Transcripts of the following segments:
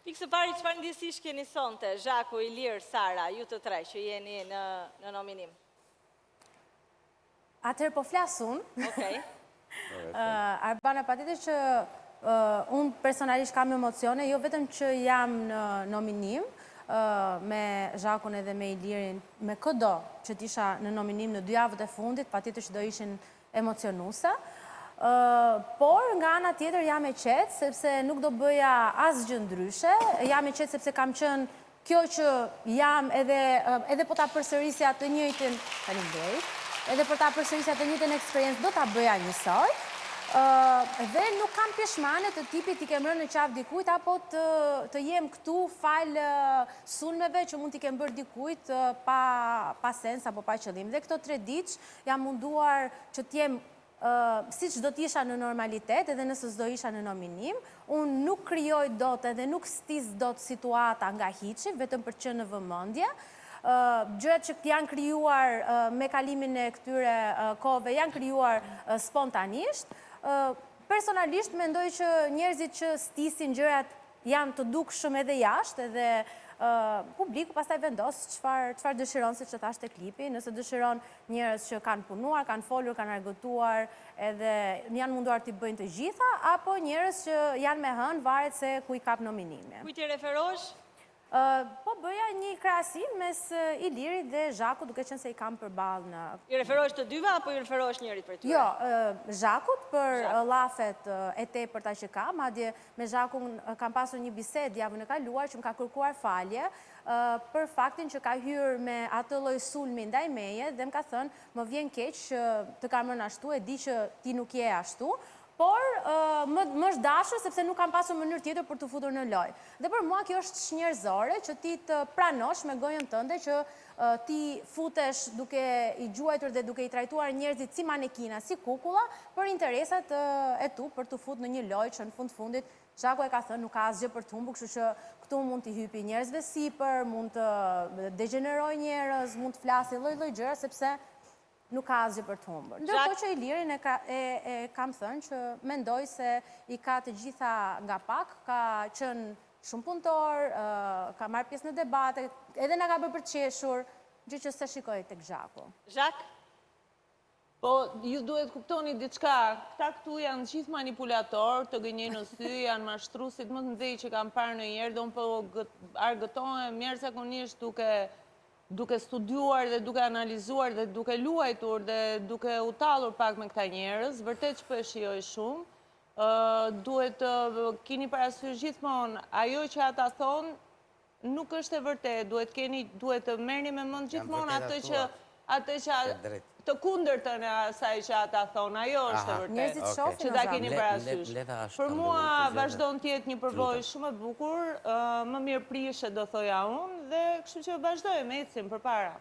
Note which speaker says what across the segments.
Speaker 1: Pikë së pari, çfarë ndjesish keni sonte, Zhaku, Ilir, Sara, ju të tre që jeni në nominim?
Speaker 2: Atëherë po flasun.
Speaker 1: Okej.
Speaker 2: Arbana, patjetër që unë personalisht kam emocione, jo vetëm që jam në nominim me Zhakun edhe me Ilirin, me këdo që t'isha në nominim në 2 javët e fundit, patjetër që do ishin emocionuese. Por nga ana tjetër jam e qetë, sepse nuk do bëja asgjë ndryshe, jam e qetë sepse kam qenë kjo që jam edhe po ta përsërisja të njëjtin, faleminderit, edhe për ta përsërisja të njëjtën eksperiencë do ta bëja njësoj. Dhe nuk kam pjeshmane të tipit t'i kem rënë në qafë dikujt, apo të jem këtu falë sulmeve që mund t'i kem bërë dikujt pa sens apo pa qëllim. Dhe këto 3 ditë jam munduar që t'jem si që do t'isha në normalitet edhe nëse s'do isha në nominim, unë nuk kryoj dot edhe nuk stis dot situata nga hiqi, vetëm për që në vëmendje. Gjërat që janë krijuar me kalimin e këtyre kohëve janë krijuar spontanisht. Personalisht mendoj që njerëzit që stisin gjërat janë të dukshëm edhe jashtë, edhe publiku pastaj vendos çfarë dëshiron, siç e thash te klipi, nëse dëshiron njerëz që kanë punuar, kanë folur, kanë argëtuar, edhe janë munduar t'i bëjnë të gjitha, apo njerëz që janë me hënë, varet se ku i kap nominime.
Speaker 1: Kujt i referosh?
Speaker 2: Po bëja një krahasim mes Ilirit dhe Zhakut, duke qenë se i kam përballë në...
Speaker 1: I referosh të dyve apo i referosh njërit për tyre?
Speaker 2: Jo, Zhakut për llafet e tepërta që ka, madje me Zhakun kam pasur një bisedë javën e kaluar që më ka kërkuar falje për faktin që ka hyrë me atë lloj sulmi ndaj meje dhe më ka thënë më vjen keq që të kam rënë ashtu, e di që ti nuk je ashtu, por më është dashur sepse nuk kam pasur mënyrë tjetër për të futur në lojë. Dhe për mua kjo është njerëzore që ti të pranosh me gojën tënde që ti futesh duke i gjuajtur dhe duke i trajtuar njerëzit si manekina, si kukulla, për interesat e tu për të futur në një lojë që në fundit Zhaku e ka thënë nuk ka asgjë për të humbur, kështu që këtu mund t'i hypi njerëzve sipër, mund të degeneroj njerëz, mund të flasi lloj-lloj gjëra sepse nuk ka asgjë për të humbur. Ndërkohë që Ilirin e kam thënë që mendoj se i ka të gjitha nga pak, ka qenë shumë punëtor, ka marrë pjesë në debate, edhe na ka bërë për qeshur, gjë që se shikoj tek Zhaku.
Speaker 1: Zhak?
Speaker 3: Po, ju duhet kuptoni diçka, këta këtu janë gjithë manipulator, të gënjej në sy, janë mashtruesit më të mëdhenj që kam parë ndonjëherë, do po argëtohem mjerëzakonisht duke studiuar dhe duke analizuar dhe duke luajtur dhe duke u tallur pak me këta njerëz, vërtet që po e shijoj shumë. Duhet të keni parasysh gjithmonë, ajo që ata thonë nuk është e vërtetë, duhet të merrni me mend gjithmonë atë që të kundërtën e asaj që ata thonë, ajo është e vërtetë, që ta keni parasysh. Për mua vazhdon të jetë një përvojë shumë e bukur, më mirë prishe do thoja unë, dhe kështu që vazhdojmë, ecim përpara.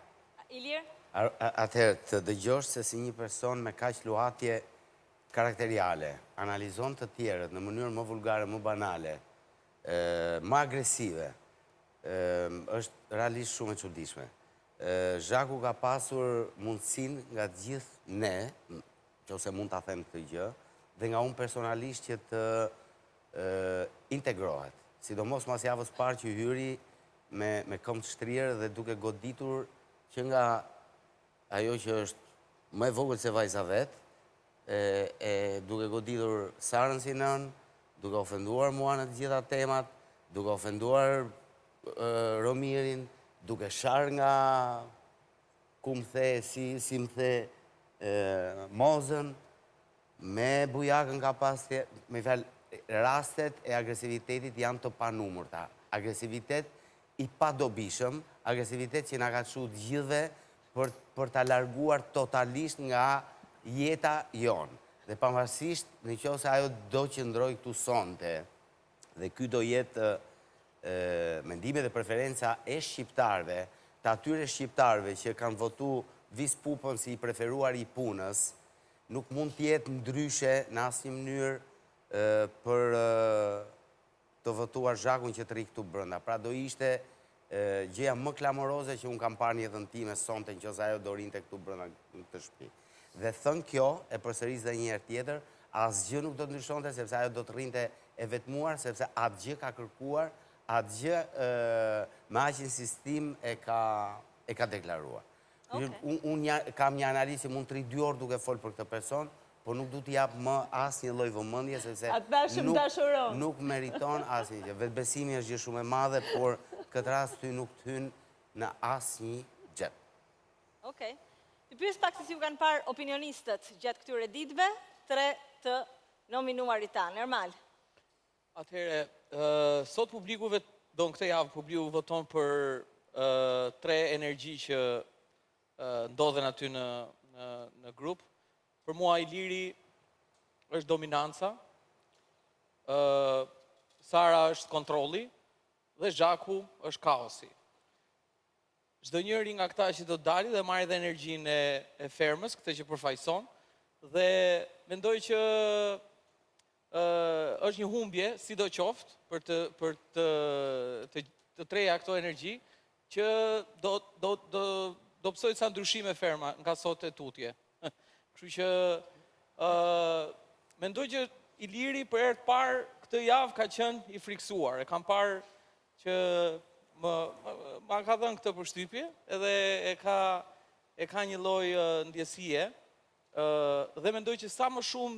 Speaker 1: Ilir?
Speaker 4: Atëherë të dëgjosh se si një person me kaq luhatje karakteriale analizon të tjerët në mënyrë më vulgare, më banale, më agresive, është realisht shumë e çuditshme. Zhaku ka pasur mundësin nga gjithë ne, që ose mund të them këtë gjë, dhe nga unë personalisht që të integrohet. Sidomos mas javës parë që hyri me këmbë të shtrirë dhe duke goditur që nga ajo që është më e vogël se vajza vetë, duke goditur Sarën si nën, duke ofenduar mua në të gjitha temat, duke ofenduar Romirin, duke sharë nga ku më the, si më the Mozën, me Bujakën ka pas, me fjalë rastet e agresivitetit janë të panumërta. Agresivitet i padobishëm, agresivitet që nga ka çu të gjithëve për ta larguar totalisht nga jeta jonë. Dhe pavarësisht nëse ajo do qëndroj këtu sonte, dhe ky do jetë mendime dhe preferenca e shqiptarve, të atyre shqiptarve që kanë votu vis pupën si i preferuar i punës, nuk mund t'jetë ndryshe në asnjë mënyrë për të votuar Zhakun që të ri këtu brenda. Pra do ishte gjëja më klamoroze që unë kam parë në jetën time sonte nëse ajo do rinte këtu brenda këtë shtëpi. Dhe thënë kjo, e përsëris dhe një herë tjetër, asgjë nuk do të ndryshonte sepse ajo do të rrinte e vetmuar, sepse atë gjë ka kërkuar atë gjë me aq insistim e ka deklaruar. Unë kam një analizë që mund të rri 2 orë duke folë për këtë person, por nuk du t'i japë më asnjë lloj vëmendje sepse nuk meriton asnjë gjë. Vetbesimi është gjë shumë e madhe, por këtë rast ty nuk të hyn në asnjë gjë.
Speaker 1: Okej. Të pyes pak se si ju kanë parë opinionistët gjatë këtyre ditëve, 3 të nominuarit tanë. Ermal.
Speaker 5: Atëhere, sot publiku do në këtë javë publiku voton për 3 energji që ndodhen aty në grup. Për mua Iliri është dominanca, Sara është kontrolli dhe Zhaku është kaosi. Çdo njëri nga këta që do dali dhe marrë dhe energjinë e fermës, këtë që përfaqëson, dhe mendoj që është një humbje, sidoqoftë, për të treja këto energji, që do pësoj ca ndryshime ferma nga sot e tutje. Kështu që mendoj që Iliri për herë të parë këtë javë ka qenë i friksuar. E kam parë që ma ka dhënë këtë përshtypje edhe e ka një lloj ndjesie dhe mendoj që sa më shumë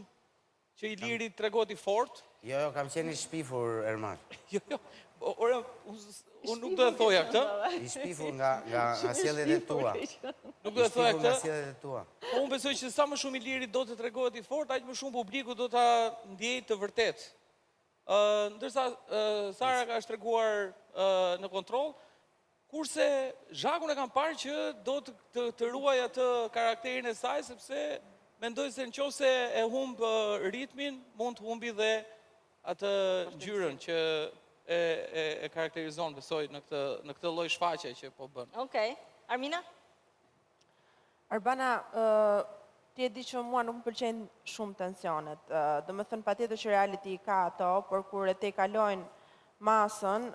Speaker 5: që Iliri tregohet i fortë.
Speaker 4: Jo, kam qenë i shpifur, Ermal.
Speaker 5: Jo, ore, unë nuk do e thoja këtë.
Speaker 4: I shpifur nga sjelljet e tua.
Speaker 5: Nuk do e thoja
Speaker 4: Nga
Speaker 5: këtë.
Speaker 4: sjelljet e tua.
Speaker 5: Po unë besoj që sa më shumë Iliri do të tregohet i fortë, aq më shumë publiku do ta ndjejë të vërtetë. Ndërsa Sara ka shtreguar në kontroll, kurse Zhakun e kam parë që do të ruaj atë karakterin e saj, sepse mendoj se nëse e humb ritmin, mund të humbi dhe atë ngjyrën që e karakterizon, besoj, në këtë lloj shfaqje që po bën.
Speaker 1: Okej. Armina?
Speaker 6: Arbana, ti e di që mua nuk më pëlqejnë shumë tensionet. Do me thënë patjetër që reality ka ato, por kur e te kalojnë masën,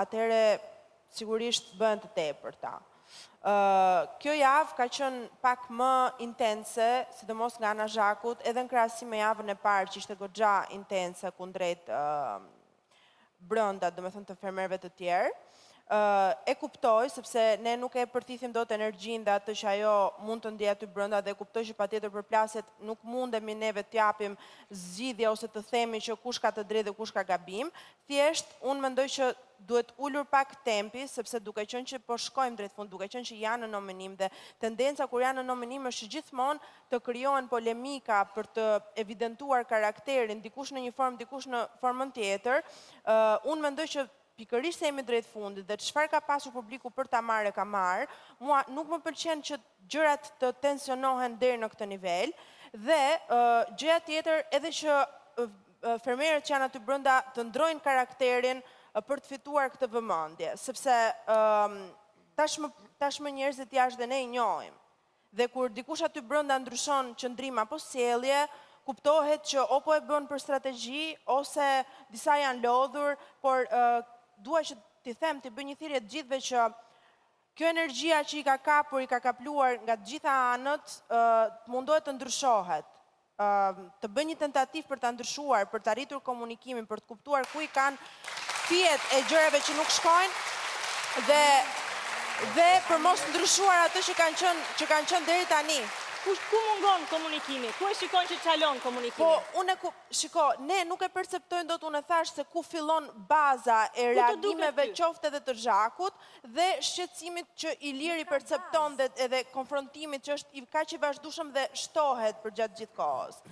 Speaker 6: atëhere sigurisht bëhen të tepërta. Kjo javë ka qenë pak më intense, sidomos nga ana Zhakut, edhe në krahasim me javën e parë që ishte goxha intense kundrejt brenda, do me thënë të fermerëve të tjerë. E kuptoj, sepse ne nuk e përthithim do të energjin dhe atë që ajo mund të ndje aty brenda dhe kuptoj që patjetër përplasjet nuk mundemi neve të japim zgjidhje ose të themi që kush ka të drejtë dhe kush ka gabim. Thjesht, unë mendoj që duhet ullur pak tempi, sepse duke qenë që po shkojmë drejt fund, duke qenë që janë në nominim dhe tendenca kur janë në nominim është gjithmonë të krijohen polemika për të evidentuar karakterin, dikush në një formë, dikush në formën tjetër. Unë mendoj që pikërisht se jemi drejt fundit dhe çfarë ka pasur publiku për ta marrë ka marrë, mua nuk më pëlqen që gjërat të tensionohen deri në këtë nivel dhe gjëja tjetër edhe që fermerët që janë aty brenda të ndrojnë karakterin për të fituar këtë vëmendje, sepse tashmë njerëzit jashtë dhe ne i njohim. Dhe kur dikush aty brenda ndryshon qëndrim apo sjellje, kuptohet që o po e bën për strategji ose disa janë lodhur, por dua që t'i them, t'i bëj një thirrje të gjithëve që kjo energjia që i ka kapur, i ka kapluar nga të gjitha anët, mundohet të ndryshohet. Të bëj një tentativë për ta ndryshuar, për të arritur komunikimin, për të kuptuar ku i kanë fijet e gjërave që nuk shkojnë dhe për mos ndryshuar atë që kanë qenë deri tani.
Speaker 1: Ku mungon komunikimi? Ku e shikon që çalon komunikimi?
Speaker 6: Po, ne nuk e perceptojnë do të unë thash se ku fillon baza e reagimeve qofte edhe të Zhakut dhe shqetësimit që Iliri percepton dhe edhe konfrontimit që është kaq i vazhdueshëm dhe shtohet për gjatë gjithë kohës.